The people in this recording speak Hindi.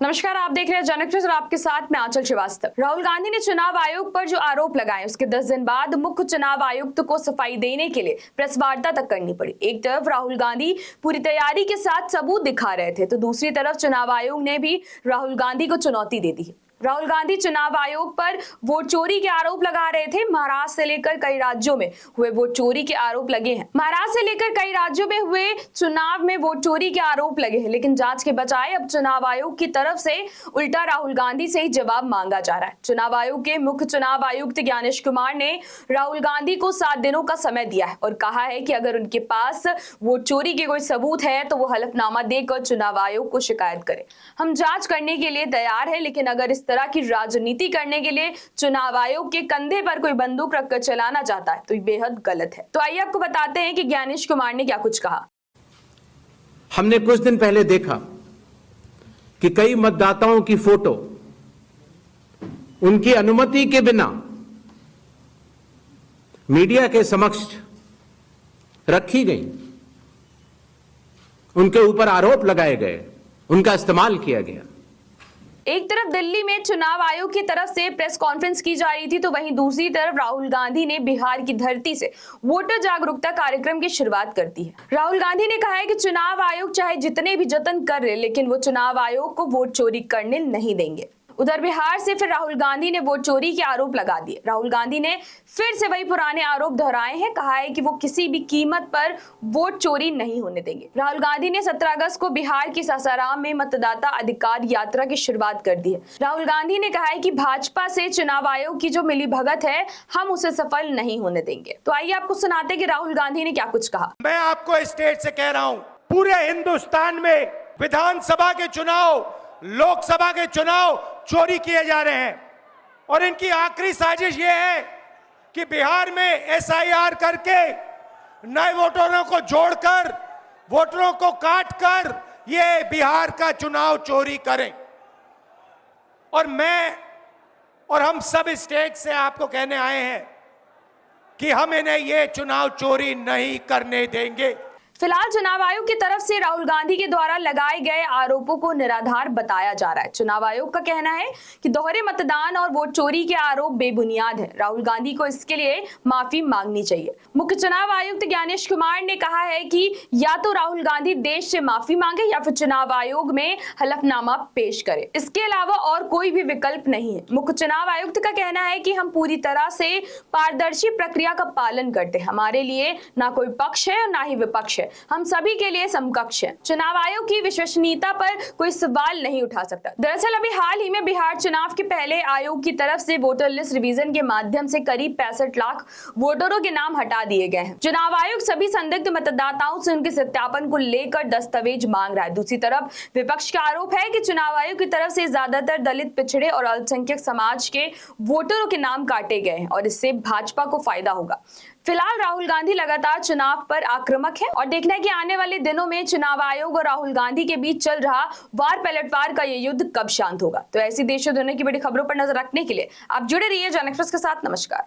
नमस्कार, आप देख रहे हैं जनक न्यूज और आपके साथ मैं आंचल श्रीवास्तव। राहुल गांधी ने चुनाव आयोग पर जो आरोप लगाए उसके 10 दिन बाद मुख्य चुनाव आयुक्त को सफाई देने के लिए प्रेस वार्ता तक करनी पड़ी। एक तरफ राहुल गांधी पूरी तैयारी के साथ सबूत दिखा रहे थे तो दूसरी तरफ चुनाव आयोग ने भी राहुल गांधी को चुनौती दे दी। राहुल गांधी चुनाव आयोग पर वोट चोरी के आरोप लगा रहे थे। महाराष्ट्र से लेकर कई राज्यों में हुए वोट चोरी के आरोप लगे हैं। महाराष्ट्र से लेकर कई राज्यों में हुए चुनाव में वोट चोरी के आरोप लगे हैं, लेकिन जांच के बजाय अब चुनाव आयोग की तरफ से उल्टा राहुल गांधी से ही जवाब मांगा जा रहा है। चुनाव आयोग के मुख्य चुनाव आयुक्त ज्ञानेश कुमार ने राहुल गांधी को 7 दिनों का समय दिया है और कहा है कि अगर उनके पास वोट चोरी के कोई सबूत है तो वो हलफनामा देकर चुनाव आयोग को शिकायत करे। हम जांच करने के लिए तैयार है, लेकिन अगर इस तरह की राजनीति करने के लिए चुनाव आयोग के कंधे पर कोई बंदूक रखकर चलाना चाहता है तो ये बेहद गलत है। तो आइए आपको बताते हैं कि ज्ञानेश कुमार ने क्या कुछ कहा। हमने कुछ दिन पहले देखा कि कई मतदाताओं की फोटो उनकी अनुमति के बिना मीडिया के समक्ष रखी गई, उनके ऊपर आरोप लगाए गए, उनका इस्तेमाल किया गया। एक तरफ दिल्ली में चुनाव आयोग की तरफ से प्रेस कॉन्फ्रेंस की जा रही थी तो वहीं दूसरी तरफ राहुल गांधी ने बिहार की धरती से वोटर जागरूकता कार्यक्रम की शुरुआत कर दी है। राहुल गांधी ने कहा है कि चुनाव आयोग चाहे जितने भी जतन कर रहे, लेकिन वो चुनाव आयोग को वोट चोरी करने नहीं देंगे। उधर बिहार से फिर राहुल गांधी ने वोट चोरी के आरोप लगा दिए। राहुल गांधी ने फिर से वही पुराने आरोप दोहराए हैं। कहा है कि वो किसी भी कीमत पर वोट चोरी नहीं होने देंगे। राहुल गांधी ने 17 अगस्त को बिहार के सासाराम में मतदाता अधिकार यात्रा की शुरुआत कर दी है। राहुल गांधी ने कहा है कि भाजपा से चुनाव आयोग की जो मिलीभगत है हम उसे सफल नहीं होने देंगे। तो आइए आपको सुनाते कि राहुल गांधी ने क्या कुछ कहा। मैं आपको स्टेट से कह रहा हूं, पूरे हिंदुस्तान में विधानसभा के चुनाव, लोकसभा के चुनाव चोरी किए जा रहे हैं और इनकी आखिरी साजिश ये है कि बिहार में SIR करके नए वोटरों को जोड़कर, वोटरों को काटकर ये बिहार का चुनाव चोरी करें। और मैं और हम सब स्टेट से आपको कहने आए हैं कि हम इन्हें ये चुनाव चोरी नहीं करने देंगे। फिलहाल चुनाव आयोग की तरफ से राहुल गांधी के द्वारा लगाए गए आरोपों को निराधार बताया जा रहा है। चुनाव आयोग का कहना है कि दोहरे मतदान और वोट चोरी के आरोप बेबुनियाद है। राहुल गांधी को इसके लिए माफी मांगनी चाहिए। मुख्य चुनाव आयुक्त ज्ञानेश कुमार ने कहा है कि या तो राहुल गांधी देश से माफी मांगे या फिर चुनाव आयोग में हलफनामा पेश करे। इसके अलावा और कोई भी विकल्प नहीं है। मुख्य चुनाव आयुक्त का कहना है कि हम पूरी तरह से पारदर्शी प्रक्रिया का पालन करते हैं। हमारे लिए ना कोई पक्ष है और ना ही विपक्ष है, हम सभी के लिए समकक्ष हैं। चुनाव आयोग की विश्वसनीयता पर कोई सवाल नहीं उठा सकता। दरअसल अभी हाल ही में बिहार चुनाव के पहले आयोग की तरफ से वोटर लिस्ट रिवीजन के माध्यम से करीब 65 लाख वोटरों के नाम हटा दिए गए हैं। चुनाव आयोग सभी संदिग्ध मतदाताओं से उनके सत्यापन को लेकर दस्तावेज मांग रहा है। दूसरी तरफ विपक्ष का आरोप है कि चुनाव आयोग की तरफ से ज्यादातर दलित, पिछड़े और अल्पसंख्यक समाज के वोटरों के नाम काटे गए हैं और इससे भाजपा को फायदा होगा। फिलहाल राहुल गांधी लगातार चुनाव पर आक्रामक है और देखना है कि आने वाले दिनों में चुनाव आयोग और राहुल गांधी के बीच चल रहा वार पलटवार का ये युद्ध कब शांत होगा। तो ऐसी देश और दुनिया की बड़ी खबरों पर नजर रखने के लिए आप जुड़े रहिए जनक न्यूज के साथ। नमस्कार।